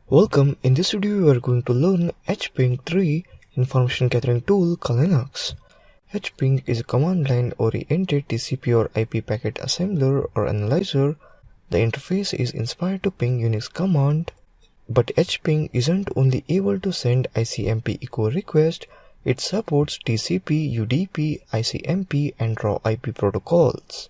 Welcome, in this video we are going to learn hping3 information gathering tool called Linux. hping is a command line oriented TCP or IP packet assembler or analyzer. The interface is inspired to ping Unix command, but hping isn't only able to send ICMP echo request, it supports TCP, UDP, ICMP and raw IP protocols.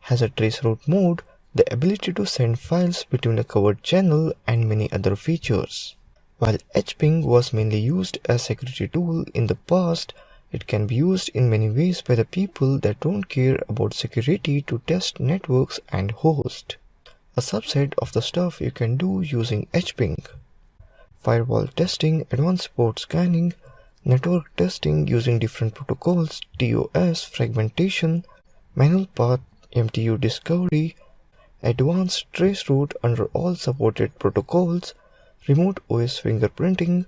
Has a traceroute mode, the ability to send files between a covered channel and many other features. While hping was mainly used as a security tool in the past, it can be used in many ways by the people that don't care about security to test networks and host. A subset of the stuff you can do using hping: firewall testing, advanced port scanning, network testing using different protocols, TOS, fragmentation, manual path, MTU discovery, advanced traceroute under all supported protocols, remote OS fingerprinting,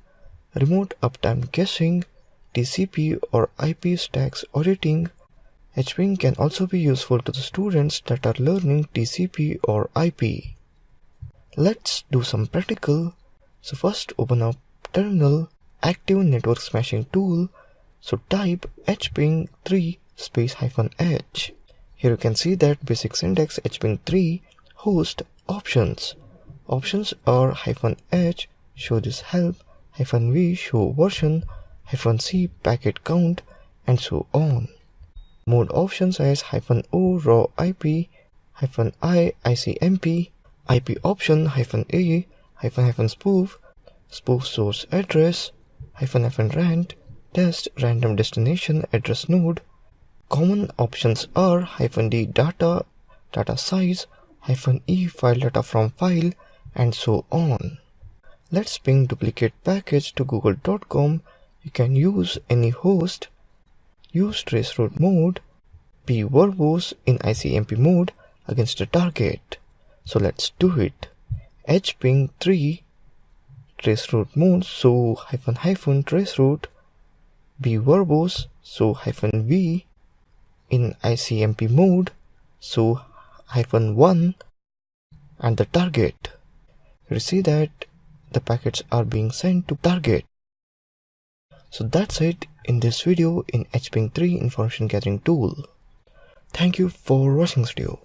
remote uptime guessing, TCP or IP stacks auditing. hping can also be useful to the students that are learning TCP or IP. Let's do some practical. So first open up terminal, active network smashing tool. So type hping3 -h. Here you can see that basic syntax hping3 host options. Options are -h show this help, -v show version, -c packet count, and so on. Mode options as -o raw IP, -i ICMP, IP option -a, spoof, spoof source address, -rand, test random destination address node. Common options are -d data, data size, -e file data from file, and so on. Let's ping duplicate package to google.com. You can use any host. Use traceroute mode, p verbose in ICMP mode against the target. So let's do it. hping3 traceroute mode, so -- traceroute, b verbose, so -v in ICMP mode, so -1, and the target. You see that the packets are being sent to target. So that's it in this video in hping3 information gathering tool. Thank you for watching this video.